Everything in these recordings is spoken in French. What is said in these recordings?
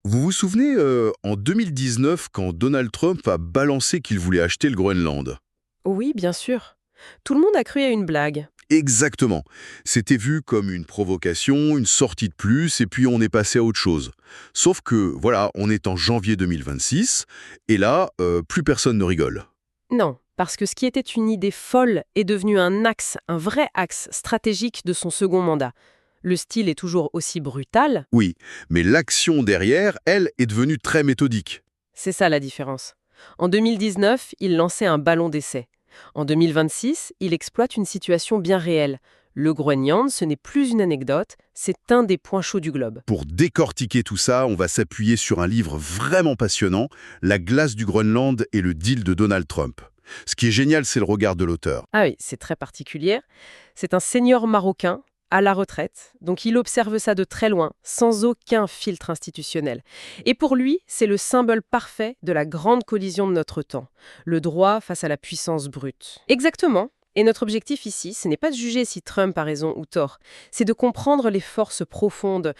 Vous vous souvenez, en 2019, quand Donald Trump a balancé qu'il voulait acheter le Groenland? Oui, bien sûr. Tout le monde a cru à une blague. Exactement. C'était vu comme une provocation, une sortie de plus, et puis on est passé à autre chose. Sauf que, voilà, on est en janvier 2026, et là, plus personne ne rigole. Non, parce que ce qui était une idée folle est devenu un axe, un vrai axe stratégique de son second mandat. Le style est toujours aussi brutal, Oui, mais l'action derrière, elle, est devenue très méthodique. c'est ça la différence. En 2019, il lançait un ballon d'essai. En 2026, il exploite une situation bien réelle. Le Groenland, ce n'est plus une anecdote, c'est un des points chauds du globe. Pour décortiquer tout ça, on va s'appuyer sur un livre vraiment passionnant, La glace du Groenland et le deal de Donald Trump. Ce qui est génial, c'est le regard de l'auteur. Ah oui, c'est très particulier. C'est un seigneur marocain à la retraite, donc il observe ça de très loin, sans aucun filtre institutionnel. Et pour lui, c'est le symbole parfait de la grande collision de notre temps, le droit face à la puissance brute. Exactement. Et notre objectif ici, ce n'est pas de juger si Trump a raison ou tort, c'est de comprendre les forces profondes,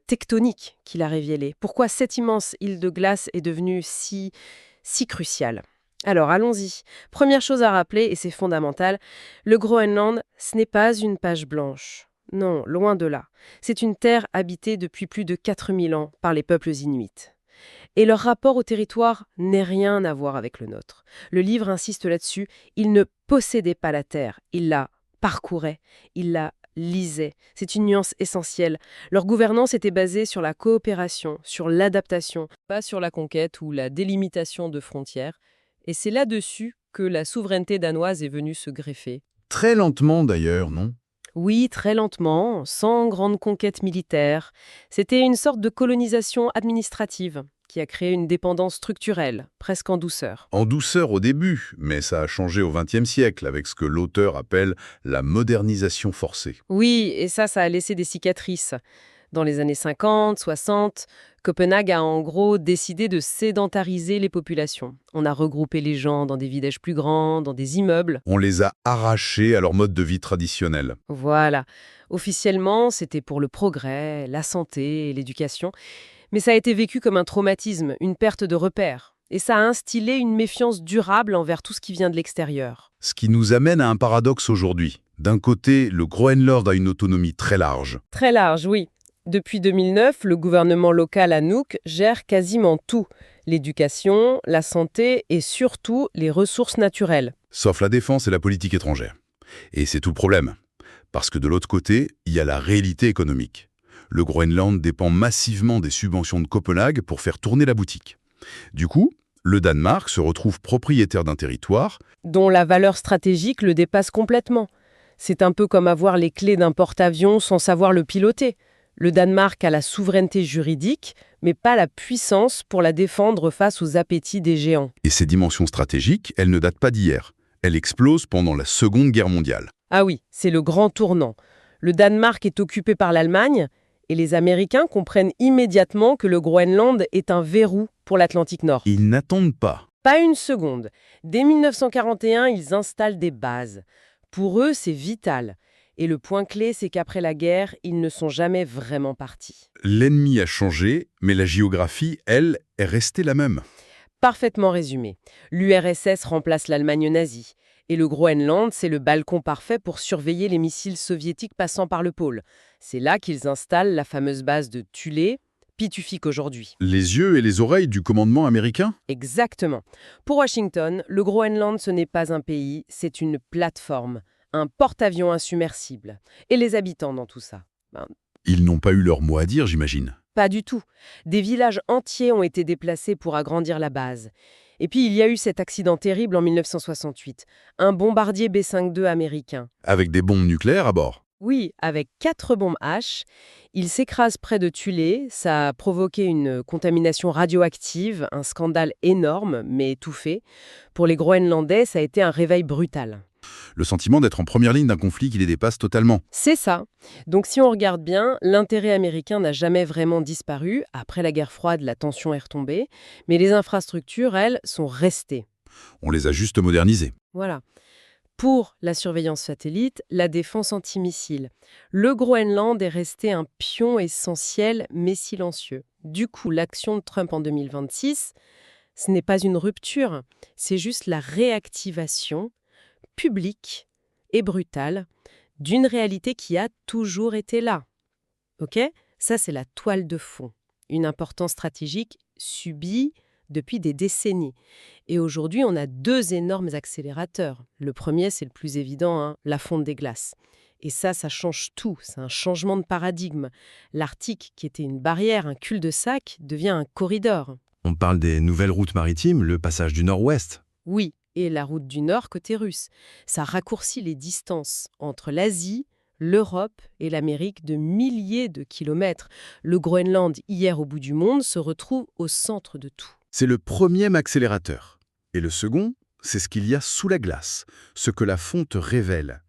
tectoniques qu'il a révélées. Pourquoi cette immense île de glace est devenue si cruciale. Alors, allons-y. Première chose à rappeler, et c'est fondamental, le Groenland, ce n'est pas une page blanche. Non, loin de là. C'est une terre habitée depuis plus de 4000 ans par les peuples inuits. Et leur rapport au territoire n'est rien à voir avec le nôtre. Le livre insiste là-dessus, ils ne possédaient pas la terre, ils la parcouraient, ils la lisaient. C'est une nuance essentielle. Leur gouvernance était basée sur la coopération, sur l'adaptation, pas sur la conquête ou la délimitation de frontières. Et c'est là-dessus que la souveraineté danoise est venue se greffer. Très lentement d'ailleurs, non? Oui, très lentement, sans grande conquête militaire. C'était une sorte de colonisation administrative qui a créé une dépendance structurelle, presque en douceur. En douceur au début, mais ça a changé au XXe siècle avec ce que l'auteur appelle la modernisation forcée. Oui, et ça a laissé des cicatrices. Dans les années 50, 60, Copenhague a en gros décidé de sédentariser les populations. On a regroupé les gens dans des villages plus grands, dans des immeubles. On les a arrachés à leur mode de vie traditionnel. Voilà. Officiellement, c'était pour le progrès, la santé et l'éducation. Mais ça a été vécu comme un traumatisme, une perte de repères. Et ça a instillé une méfiance durable envers tout ce qui vient de l'extérieur. Ce qui nous amène à un paradoxe aujourd'hui. D'un côté, le Groenland a une autonomie très large. Très large, oui. Depuis 2009, le gouvernement local à Nuuk gère quasiment tout. L'éducation, la santé et surtout les ressources naturelles. Sauf la défense et la politique étrangère. Et c'est tout le problème. Parce que de l'autre côté, il y a la réalité économique. Le Groenland dépend massivement des subventions de Copenhague pour faire tourner la boutique. Du coup, le Danemark se retrouve propriétaire d'un territoire. Dont la valeur stratégique le dépasse complètement. C'est un peu comme avoir les clés d'un porte-avions sans savoir le piloter. Le Danemark a la souveraineté juridique, mais pas la puissance pour la défendre face aux appétits des géants. Et ces dimensions stratégiques, elles ne datent pas d'hier. Elles explosent pendant la Seconde Guerre mondiale. Ah oui, c'est le grand tournant. Le Danemark est occupé par l'Allemagne, et les Américains comprennent immédiatement que le Groenland est un verrou pour l'Atlantique Nord. Ils n'attendent pas. Pas une seconde. Dès 1941, ils installent des bases. Pour eux, c'est vital. Et le point clé, c'est qu'après la guerre, ils ne sont jamais vraiment partis. L'ennemi a changé, mais la géographie, elle, est restée la même. Parfaitement résumé. L'URSS remplace l'Allemagne nazie. Et le Groenland, c'est le balcon parfait pour surveiller les missiles soviétiques passant par le pôle. C'est là qu'ils installent la fameuse base de Thulé, Pituffik aujourd'hui. Les yeux et les oreilles du commandement américain? Exactement. Pour Washington, le Groenland, ce n'est pas un pays, c'est une plateforme, un porte-avions insubmersible. Et les habitants dans tout ça? Ben, Ils n'ont pas eu leur mot à dire, j'imagine. pas du tout. Des villages entiers ont été déplacés pour agrandir la base. Et puis il y a eu cet accident terrible en 1968, un bombardier B-52 américain. Avec des bombes nucléaires à bord. Oui, avec 4 bombes H, il s'écrase près de Thulé, ça a provoqué une contamination radioactive, un scandale énorme, mais étouffé. Pour les Groenlandais, ça a été un réveil brutal. Le sentiment d'être en première ligne d'un conflit qui les dépasse totalement. C'est ça. Donc si on regarde bien, l'intérêt américain n'a jamais vraiment disparu. Après la guerre froide, la tension est retombée. Mais les infrastructures, elles, sont restées. On les a juste modernisés. Voilà. Pour la surveillance satellite, la défense antimissile, le Groenland est resté un pion essentiel mais silencieux. Du coup, l'action de Trump en 2026, ce n'est pas une rupture, c'est juste la réactivation publique et brutale d'une réalité qui a toujours été là. Ok ? Ça, c'est la toile de fond. Une importance stratégique subie depuis des décennies. Et aujourd'hui, on a deux énormes accélérateurs. Le premier, c'est le plus évident, hein, la fonte des glaces. Et ça change tout. C'est un changement de paradigme. L'Arctique, qui était une barrière, un cul-de-sac, devient un corridor. On parle des nouvelles routes maritimes, le passage du Nord-Ouest. Oui, et la route du Nord côté russe. Ça raccourcit les distances entre l'Asie, l'Europe et l'Amérique de milliers de kilomètres. Le Groenland, hier au bout du monde, se retrouve au centre de tout. C'est le premier accélérateur. Et le second, c'est ce qu'il y a sous la glace, ce que la fonte révèle.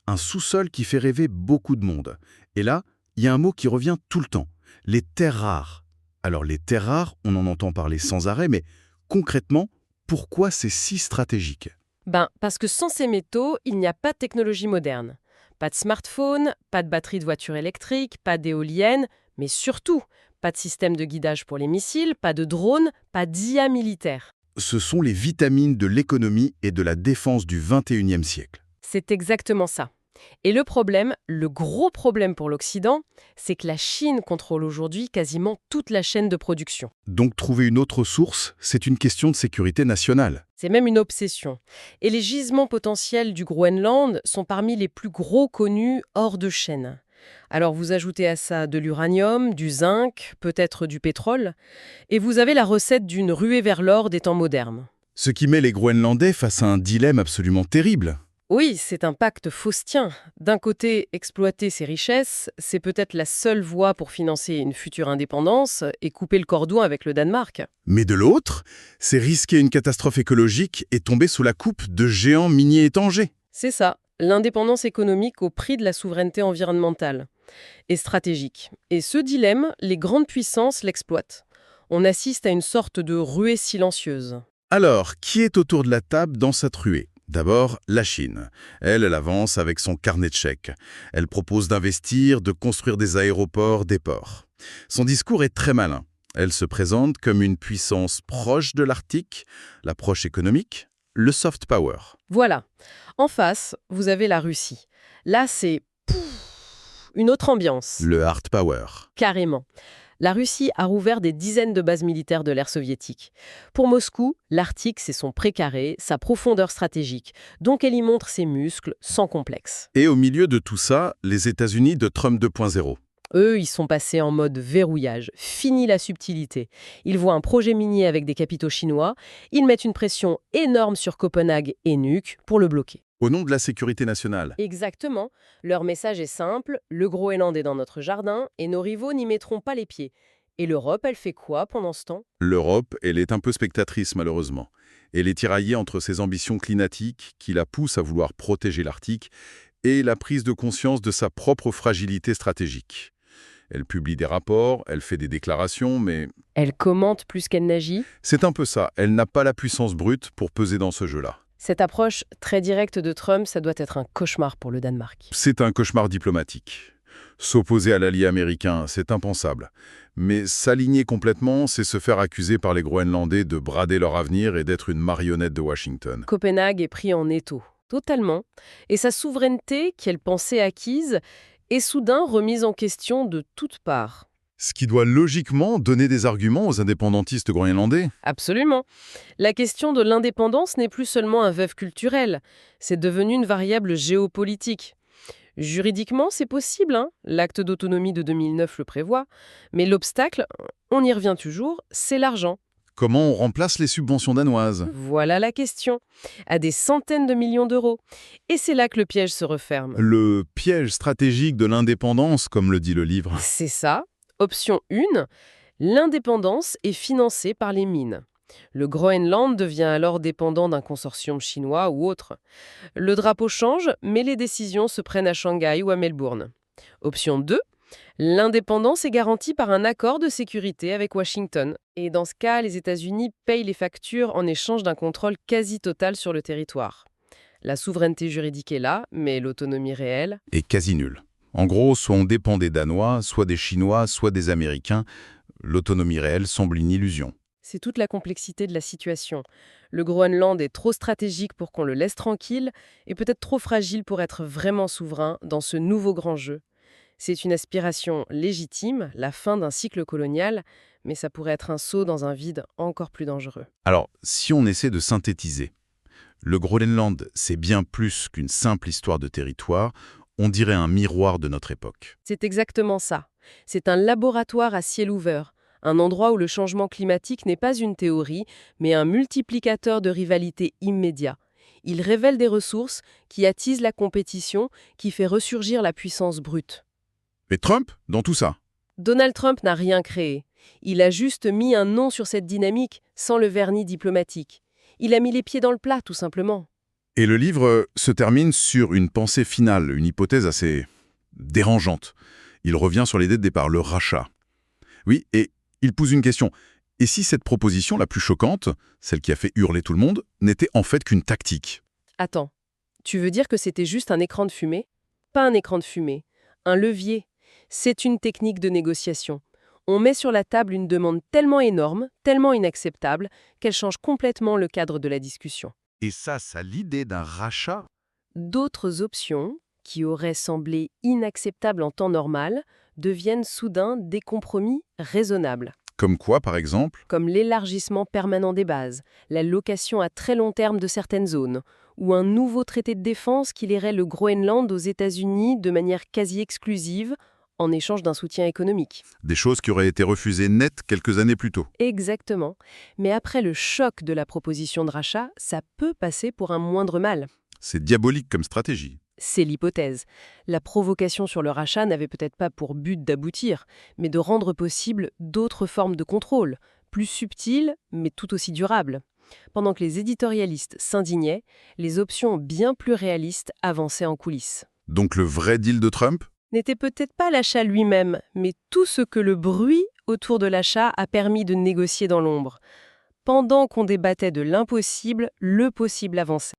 Un sous-sol qui fait rêver beaucoup de monde. Et là, il y a un mot qui revient tout le temps, les terres rares. Alors les terres rares, on en entend parler sans arrêt, mais concrètement, pourquoi c'est si stratégique ? Parce que sans ces métaux, il n'y a pas de technologie moderne. Pas de smartphone, pas de batterie de voiture électrique, pas d'éoliennes, mais surtout, pas de système de guidage pour les missiles, pas de drones, pas d'IA militaire. Ce sont les vitamines de l'économie et de la défense du XXIe siècle. C'est exactement ça. Et le problème, le gros problème pour l'Occident, c'est que la Chine contrôle aujourd'hui quasiment toute la chaîne de production. Donc trouver une autre source, c'est une question de sécurité nationale. C'est même une obsession. Et les gisements potentiels du Groenland sont parmi les plus gros connus hors de chaîne. Alors vous ajoutez à ça de l'uranium, du zinc, peut-être du pétrole, et vous avez la recette d'une ruée vers l'or des temps modernes. Ce qui met les Groenlandais face à un dilemme absolument terrible. Oui, c'est un pacte faustien. D'un côté, exploiter ces richesses, c'est peut-être la seule voie pour financer une future indépendance et couper le cordon avec le Danemark. Mais de l'autre, c'est risquer une catastrophe écologique et tomber sous la coupe de géants miniers étangés. C'est ça, l'indépendance économique au prix de la souveraineté environnementale et stratégique. Et ce dilemme, les grandes puissances l'exploitent. On assiste à une sorte de ruée silencieuse. Alors, qui est autour de la table dans cette ruée ? D'abord, la Chine. Elle avance avec son carnet de chèques. Elle propose d'investir, de construire des aéroports, des ports. Son discours est très malin. Elle se présente comme une puissance proche de l'Arctique, l'approche économique, le soft power. Voilà. En face, vous avez la Russie. Là, c'est une autre ambiance. Le hard power. Carrément. La Russie a rouvert des dizaines de bases militaires de l'ère soviétique. Pour Moscou, l'Arctique, c'est son précaré, sa profondeur stratégique. Donc elle y montre ses muscles, sans complexe. Et au milieu de tout ça, les États-Unis de Trump 2.0. Eux, ils sont passés en mode verrouillage. Fini la subtilité. Ils voient un projet minier avec des capitaux chinois. Ils mettent une pression énorme sur Copenhague et Nuuk pour le bloquer. Au nom de la sécurité nationale. Exactement. Leur message est simple. Le Groenland est dans notre jardin et nos rivaux n'y mettront pas les pieds. Et l'Europe, elle fait quoi pendant ce temps ? L'Europe, elle est un peu spectatrice malheureusement. Elle est tiraillée entre ses ambitions climatiques qui la poussent à vouloir protéger l'Arctique et la prise de conscience de sa propre fragilité stratégique. Elle publie des rapports, elle fait des déclarations, mais... Elle commente plus qu'elle n'agit. C'est un peu ça, elle n'a pas la puissance brute pour peser dans ce jeu-là. Cette approche très directe de Trump, ça doit être un cauchemar pour le Danemark. C'est un cauchemar diplomatique. S'opposer à l'allié américain, c'est impensable. Mais s'aligner complètement, c'est se faire accuser par les Groenlandais de brader leur avenir et d'être une marionnette de Washington. Copenhague est pris en étau, totalement. Et sa souveraineté, qu'elle pensait acquise, est soudain remise en question de toutes parts. Ce qui doit logiquement donner des arguments aux indépendantistes groenlandais. Absolument. La question de l'indépendance n'est plus seulement un vœu culturel, c'est devenu une variable géopolitique. Juridiquement, c'est possible, hein, l'acte d'autonomie de 2009 le prévoit, mais l'obstacle, on y revient toujours, c'est l'argent. Comment on remplace les subventions danoises ? Voilà la question, à des centaines de millions d'euros. Et c'est là que le piège se referme. Le piège stratégique de l'indépendance, comme le dit le livre. C'est ça. Option 1, l'indépendance est financée par les mines. Le Groenland devient alors dépendant d'un consortium chinois ou autre. Le drapeau change, mais les décisions se prennent à Shanghai ou à Melbourne. Option 2, l'indépendance est garantie par un accord de sécurité avec Washington. Et dans ce cas, les États-Unis payent les factures en échange d'un contrôle quasi total sur le territoire. La souveraineté juridique est là, mais l'autonomie réelle... est quasi nulle. En gros, soit on dépend des Danois, soit des Chinois, soit des Américains. L'autonomie réelle semble une illusion. C'est toute la complexité de la situation. Le Groenland est trop stratégique pour qu'on le laisse tranquille et peut-être trop fragile pour être vraiment souverain dans ce nouveau grand jeu. C'est une aspiration légitime, la fin d'un cycle colonial, mais ça pourrait être un saut dans un vide encore plus dangereux. Alors, si on essaie de synthétiser, le Groenland, c'est bien plus qu'une simple histoire de territoire, on dirait un miroir de notre époque. C'est exactement ça. C'est un laboratoire à ciel ouvert, un endroit où le changement climatique n'est pas une théorie, mais un multiplicateur de rivalité immédiat. Il révèle des ressources qui attisent la compétition, qui fait ressurgir la puissance brute. Mais Trump, dans tout ça? Donald Trump n'a rien créé. Il a juste mis un nom sur cette dynamique, sans le vernis diplomatique. Il a mis les pieds dans le plat, tout simplement. Et le livre se termine sur une pensée finale, une hypothèse assez dérangeante. Il revient sur l'idée de départ, le rachat. Oui, et il pose une question. Et si cette proposition la plus choquante, celle qui a fait hurler tout le monde, n'était en fait qu'une tactique? Attends, tu veux dire que c'était juste un écran de fumée? Pas un écran de fumée, un levier. C'est une technique de négociation. On met sur la table une demande tellement énorme, tellement inacceptable, qu'elle change complètement le cadre de la discussion. Et ça l'idée d'un rachat? D'autres options, qui auraient semblé inacceptables en temps normal, deviennent soudain des compromis raisonnables. Comme quoi, par exemple? Comme l'élargissement permanent des bases, la location à très long terme de certaines zones, ou un nouveau traité de défense qui lierait le Groenland aux États-Unis de manière quasi exclusive, en échange d'un soutien économique. Des choses qui auraient été refusées net quelques années plus tôt. Exactement. Mais après le choc de la proposition de rachat, ça peut passer pour un moindre mal. C'est diabolique comme stratégie. C'est l'hypothèse. La provocation sur le rachat n'avait peut-être pas pour but d'aboutir, mais de rendre possible d'autres formes de contrôle, plus subtiles, mais tout aussi durables. Pendant que les éditorialistes s'indignaient, les options bien plus réalistes avançaient en coulisses. Donc le vrai deal de Trump? N'était peut-être pas l'achat lui-même, mais tout ce que le bruit autour de l'achat a permis de négocier dans l'ombre. Pendant qu'on débattait de l'impossible, le possible avançait.